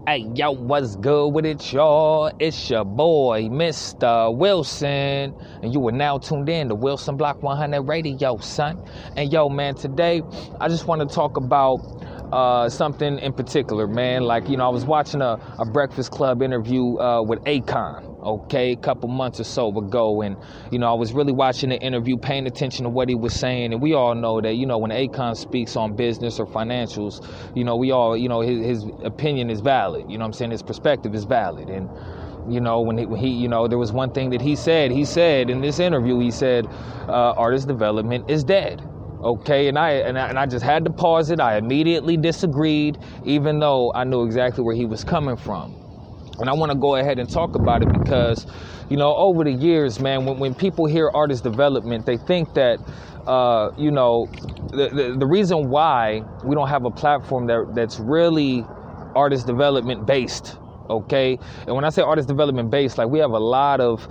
Hey, yo, what's good with it, y'all? It's your boy, Mistah Wilson, and you are now tuned in to Wilson Block 100 Radio, son. And yo, man, today I just want to talk about something in particular, man. Like, I was watching a Breakfast Club interview with Akon, okay, a couple months or so ago, and I was really watching the interview, paying attention to what he was saying, and we all know that when Akon speaks on business or financials, we all, his opinion is valid. You know what I'm saying? His perspective is valid. And when he there was one thing that he said in this interview. He said artist development is dead. Okay, and I just had to pause it. I immediately disagreed, even though I knew exactly where he was coming from. And I want to go ahead and talk about it because, over the years, man, when people hear artist development, they think that, the reason why we don't have a platform that's really artist development based. Okay, and when I say artist development based, like we have a lot of,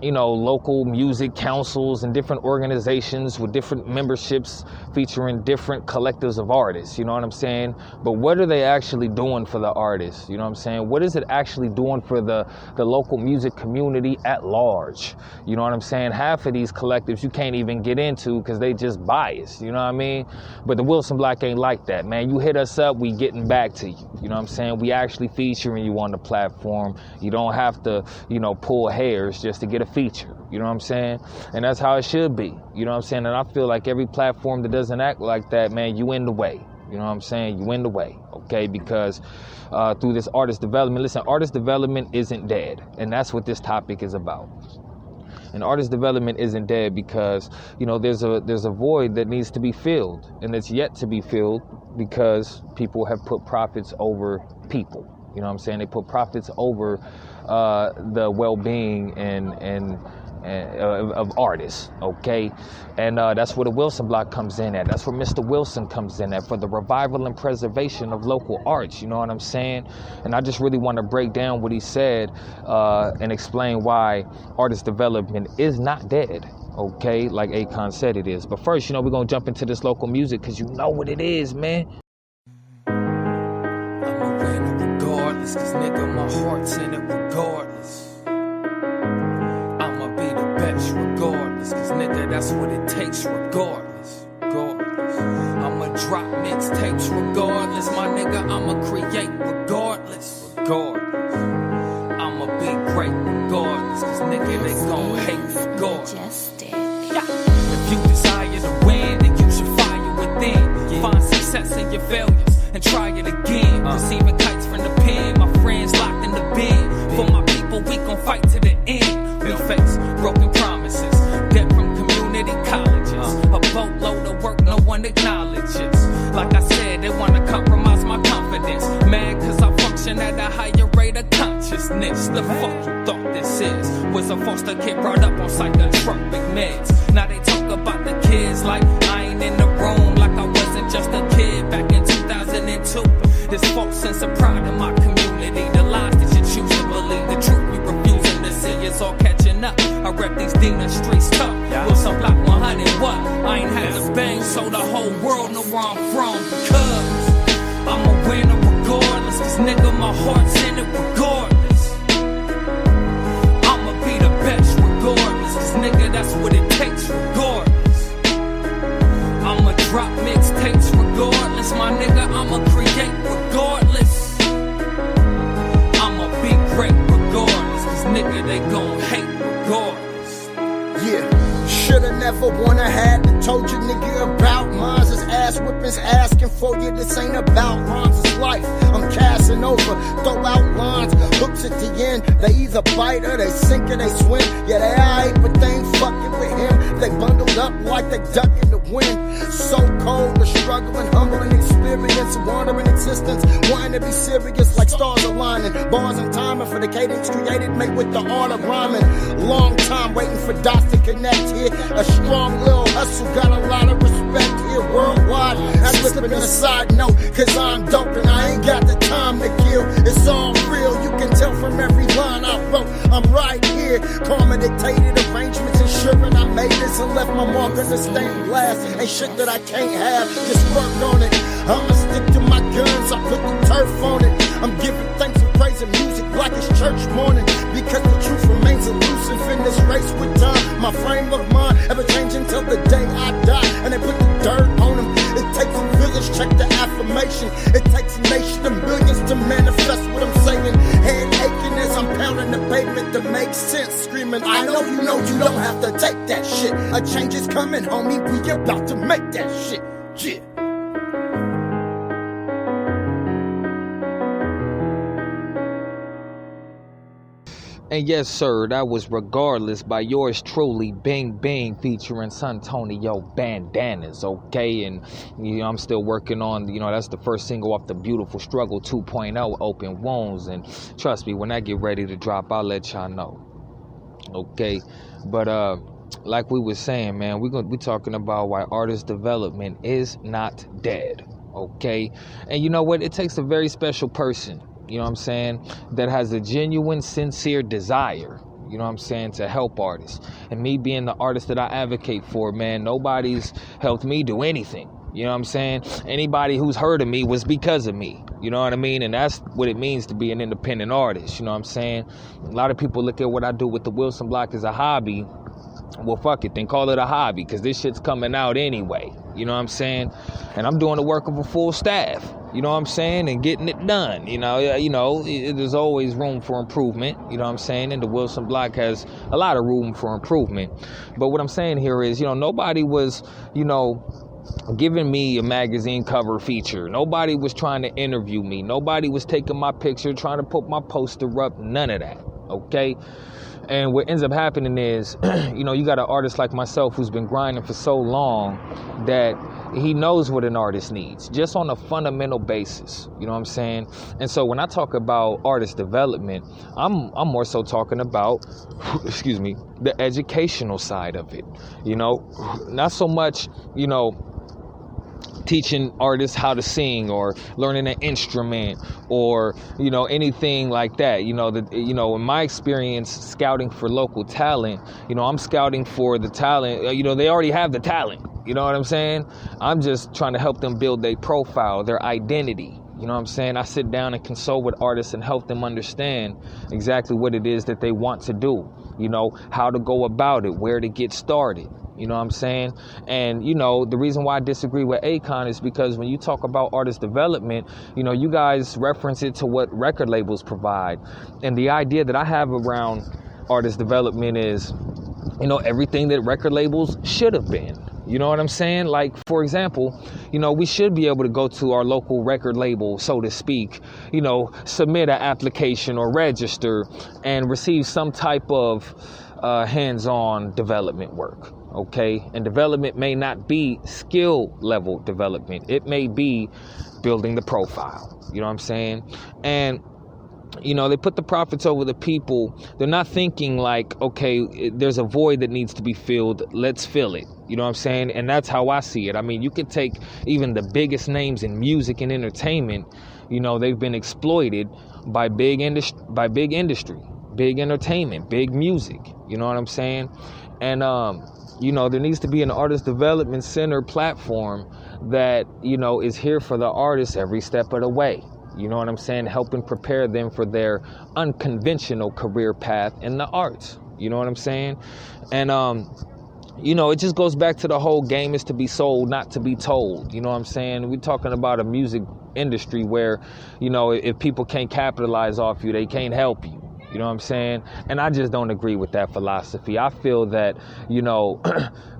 local music councils and different organizations with different memberships featuring different collectives of artists. You know what I'm saying? But what are they actually doing for the artists? You know what I'm saying? What is it actually doing for the local music community at large? You know what I'm saying? Half of these collectives you can't even get into because they just biased. You know what I mean? But the Wilson Block ain't like that, man. You hit us up, we getting back to you. You know what I'm saying? We actually featuring you on the platform. You don't have to, pull hairs just to get a feature. You know what I'm saying? And that's how it should be. You know what I'm saying? And I feel like every platform that doesn't act like that, man, you in the way. You know what I'm saying? You in the way, okay? Because through this artist development, listen, artist development isn't dead. And that's what this topic is about. And artist development isn't dead because, there's a void that needs to be filled, and it's yet to be filled because people have put profits over people. You know what I'm saying? They put profits over the well-being and of artists, okay? And that's where the Wilson Block comes in at. That's where Mistah Wilson comes in at, for the revival and preservation of local arts. You know what I'm saying? And I just really want to break down what he said and explain why artist development is not dead. Okay, like Akon said it is. But first, we're going to jump into this local music because you know what it is, man. Cause nigga, my heart's in it regardless. I'ma be the best regardless. Cause nigga, that's what it takes regardless. I'ma drop mixtapes regardless. My nigga, I'ma create regardless. I'ma be great regardless. Cause nigga, they gon' hate regardless. If you desire to win, then use your fire within. Find success in your failures and try it again. Receiving kites from the pen, my friends locked in the bin. For my people, we gon' fight to the end. We face broken promises, debt from community colleges, a boatload of work no one acknowledges. Like I said, they wanna compromise my confidence. Mad cause I function at a higher rate of consciousness. The fuck you thought this is? Was a foster kid brought up on psychotropic meds. Now they talk about the kids like I ain't in the room, like I wasn't just a kid back in 2002. This false sense of pride in my community. The lies that you choose to believe, the truth you refusing to see is all catching up. I rep these demon streets tough. Wilson Block 100, what? I ain't had to bang so the whole world know where I'm from. Because I'm a winner regardless. Cause nigga, my heart's in it regardless. I'ma be the best regardless. Cause nigga, that's what it takes regardless. I'ma drop mixtapes regardless. My nigga, I'ma create regardless. I'ma be great regardless. Cause nigga, they gon' hate regardless. Yeah, shoulda never wanna had to told you nigga about mine's is ass whippings asking for you. This ain't about rhymes, it's life. I'm casting over, throw out lines, hooks at the end. They either bite or they sink or they swim. Yeah, they aight, but they ain't fucking with him. They bundled up like they duck in the wind. So cold, the struggle and humbling experience, wandering existence, wanting to be serious like stars aligning. Bars and timing for the cadence created, made with the art of rhyming. Long time waiting for dots to connect here. A strong little hustle, got a lot of respect here worldwide. I'm slipping on a side note, cause I'm dope and I ain't got the time to kill. It's all real, you can tell from every line I wrote. I'm right here, karma dictated arrangements, ensuring I made this and left my mark in the stained glass. Ain't shit that I can't have, just work on it. I'ma stick to my guns, I put the turf on it. I'm I'm giving thanks and praising music like it's church morning, because the truth remains elusive in this race with time. My frame of mind ever changing till the day I die, and they put the dirt on them. It takes a village, check the affirmation. It takes a nation of millions to manifest what I'm saying. Head aching as I'm pounding the pavement to make sense, screaming, I know you don't have to take that shit. A change is coming, homie, we about to make that shit. Yeah. And yes, sir, that was Regardless by yours truly, Bing Bing, featuring Santonio Bandanas, okay? And, I'm still working on, that's the first single off the Beautiful Struggle 2.0, Open Wounds. And trust me, when I get ready to drop, I'll let y'all know, okay? But, like we were saying, man, we're talking about why artist development is not dead, okay? And you know what? It takes a very special person, that has a genuine, sincere desire, to help artists. And me being the artist that I advocate for, man, nobody's helped me do anything. Anybody who's heard of me was because of me. You know what I mean? And that's what it means to be an independent artist. A lot of people look at what I do with the Wilson Block as a hobby. Well, fuck it, then call it a hobby, because this shit's coming out anyway. And I'm doing the work of a full staff. And getting it done. There's always room for improvement. And the Wilson Block has a lot of room for improvement. But what I'm saying here is, nobody was, giving me a magazine cover feature. Nobody was trying to interview me. Nobody was taking my picture, trying to put my poster up. None of that. Okay. And what ends up happening is, you got an artist like myself who's been grinding for so long that he knows what an artist needs, just on a fundamental basis. And so when I talk about artist development, I'm more so talking about, the educational side of it. Not so much, teaching artists how to sing or learning an instrument or, anything like that. In my experience scouting for local talent, I'm scouting for the talent. They already have the talent. You know what I'm saying? I'm just trying to help them build their profile, their identity. You know what I'm saying? I sit down and consult with artists and help them understand exactly what it is that they want to do. How to go about it, where to get started. You know what I'm saying? And, the reason why I disagree with Akon is because when you talk about artist development, you guys reference it to what record labels provide. And the idea that I have around artist development is, everything that record labels should have been. You know what I'm saying? Like, for example, we should be able to go to our local record label, so to speak, submit an application or register and receive some type of hands-on development work. Okay. And development may not be skill level development. It may be building the profile. You know what I'm saying? And, they put the profits over the people. They're not thinking like, okay, there's a void that needs to be filled. Let's fill it. You know what I'm saying? And that's how I see it. I mean, you could take even the biggest names in music and entertainment. They've been exploited by big industry, big entertainment, big music. You know what I'm saying? And, there needs to be an artist development center platform that, is here for the artists every step of the way. You know what I'm saying? Helping prepare them for their unconventional career path in the arts. You know what I'm saying? And, it just goes back to the whole game is to be sold, not to be told. You know what I'm saying? We're talking about a music industry where, if people can't capitalize off you, they can't help you. You know what I'm saying? And I just don't agree with that philosophy. I feel that,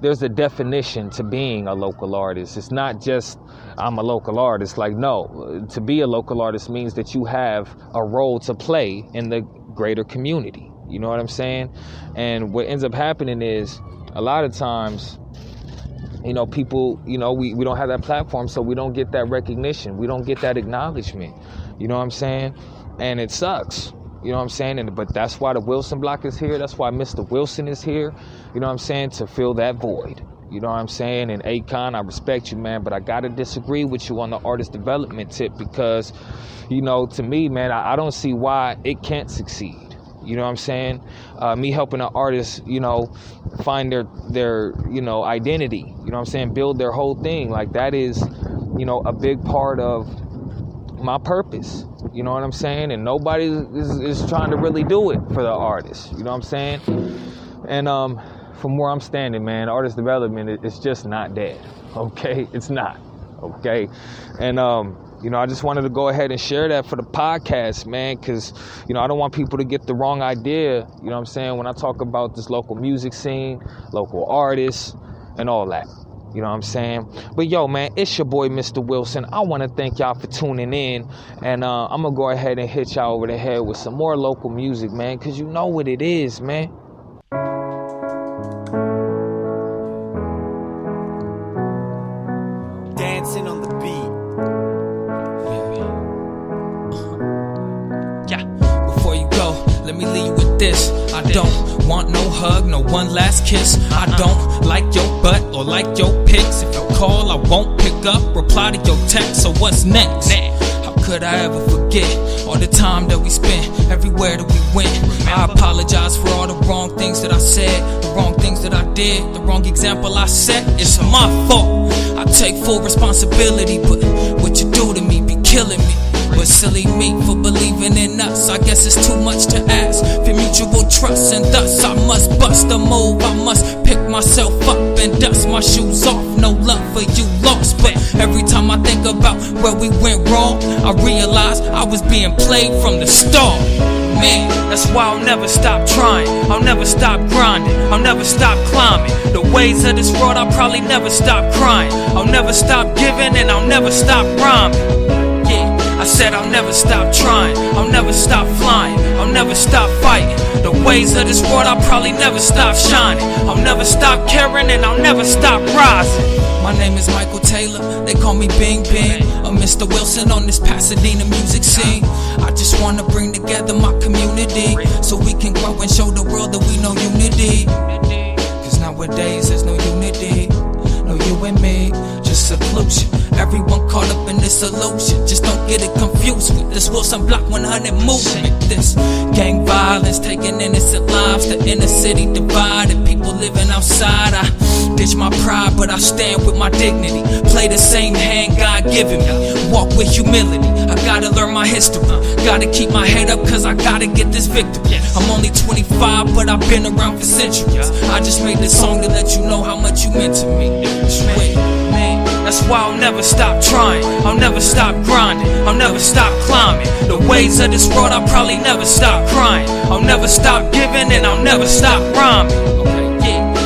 there's a definition to being a local artist. It's not just I'm a local artist. Like, no, to be a local artist means that you have a role to play in the greater community. You know what I'm saying? And what ends up happening is a lot of times, people, we don't have that platform, so we don't get that recognition. We don't get that acknowledgement. You know what I'm saying? And it sucks. You know what I'm saying? But that's why the Wilson Block is here. That's why Mistah Wilson is here. You know what I'm saying? To fill that void. You know what I'm saying? And Akon, I respect you, man, but I got to disagree with you on the artist development tip because, to me, man, I don't see why it can't succeed. You know what I'm saying? Me helping an artist, find their identity. You know what I'm saying? Build their whole thing. Like that is, a big part of my purpose. You know what I'm saying? And nobody is trying to really do it for the artists. You know what I'm saying? And from where I'm standing, man, artist development, it's just not dead. Okay? It's not. Okay? And, you know, I just wanted to go ahead and share that for the podcast, man, because, you know, I don't want people to get the wrong idea, you know what I'm saying, when I talk about this local music scene, local artists, and all that. You know what I'm saying? But yo, man, it's your boy, Mistah Wilson. I want to thank y'all for tuning in. And I'm going to go ahead and hit y'all over the head with some more local music, man, because you know what it is, man. Dancing on the beat. Yeah. Before you go, let me leave you with this. I don't want no hug, no one last kiss. I don't like your butt or like your pics. If you call, I won't pick up, reply to your text. So what's next? How could I ever forget all the time that we spent, everywhere that we went? I apologize for all the wrong things that I said, the wrong things that I did, the wrong example I set. It's my fault, I take full responsibility, but what you do to me be killing me. But silly me for believing in us, I guess it's too much to ask for mutual trust, and thus I must bust a move. I must pick myself up and dust my shoes off. No love for you lost, but every time I think about where we went wrong, I realize I was being played from the start. Man, that's why I'll never stop trying, I'll never stop grinding, I'll never stop climbing the ways of this world. I'll probably never stop crying, I'll never stop giving, and I'll never stop rhyming. I said I'll never stop trying, I'll never stop flying, I'll never stop fighting the ways of this world. I'll probably never stop shining, I'll never stop caring, and I'll never stop rising. My name is Michael Taylor, they call me Bing Bing, or Mistah Wilson on this Pasadena music scene. I just wanna bring together my community, so we can grow and show the world that we know unity. Cause nowadays there's no unity, no you and me, just seclusion. Everyone caught up in this illusion, just don't get it confused with this Wilson Block 100 movement. This gang violence taking innocent lives, the inner city divided, people living outside. I ditch my pride, but I stand with my dignity. Play the same hand God given me, walk with humility. I gotta learn my history, gotta keep my head up, cause I gotta get this victory. I'm only 25, but I've been around for centuries. I just made this song to let you know how much you meant to me. Wait, man, that's why I'll never stop trying, I'll never stop grinding, I'll never stop climbing the ways of this world. I'll probably never stop crying, I'll never stop giving, and I'll never stop rhyming.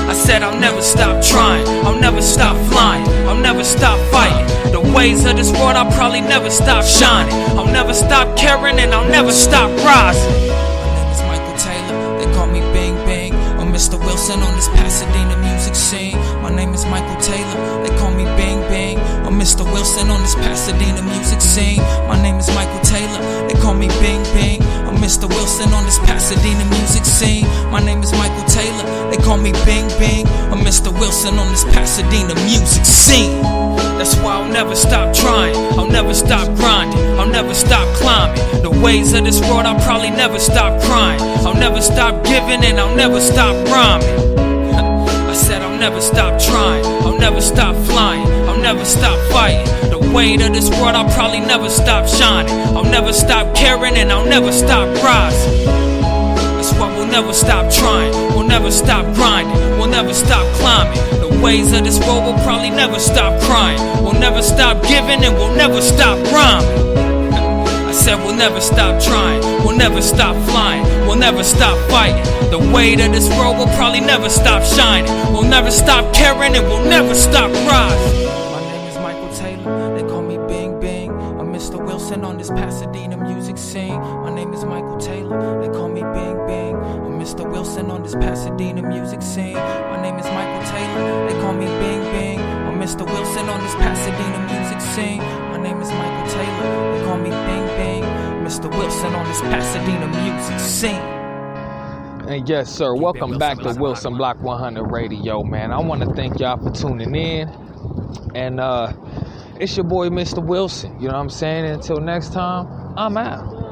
I said I'll never stop trying, I'll never stop flying, I'll never stop fighting the ways of this world. I'll probably never stop shining, I'll never stop caring, and I'll never stop rising. My name is Michael Taylor, they call me Bing Bing, or Mistah Wilson on this Pasadena music scene. My name is Michael Taylor, they call me Bing Bing, or Mistah Wilson on this Pasadena music scene. My name is Michael Taylor, they call me Bing Bing, or Mistah Wilson on this Pasadena music scene. My name is Michael Taylor, they call me Bing Bing, or Mistah Wilson on this Pasadena music scene. That's why I'll never stop trying, I'll never stop grinding, I'll never stop climbing the ways of this world. I'll probably never stop crying, I'll never stop giving, and I'll never stop rhyming. I said I'll never stop trying, I'll never stop flying, I'll never stop fighting the weight of this world. I'll probably never stop shining, I'll never stop caring, and I'll never stop rising. That's why we'll never stop trying, we'll never stop grinding, we'll never stop climbing the ways of this world. We'll probably never stop crying, we'll never stop giving, and we'll never stop rhyming. I said we'll never stop trying, we'll never stop flying, we'll never stop fighting the weight of this world. We'll probably never stop shining, we'll never stop caring, and we'll never stop rising. My name is Michael Taylor, they call me Bing Bing, or Mistah Wilson on this Pasadena music scene. My name is Michael Taylor, they call me Bing Bing, or Mistah Wilson on this Pasadena music scene. My name is Michael Taylor, they call me Bing Bing, or Mistah Wilson on this Pasadena music scene. My name is Michael Taylor, they call me Bing Bing, Mistah Wilson on this Pasadena music scene. And yes, sir, welcome back to Wilson Block 100 Radio, man. I want to thank y'all for tuning in. And it's your boy, Mistah Wilson. You know what I'm saying? Until next time, I'm out.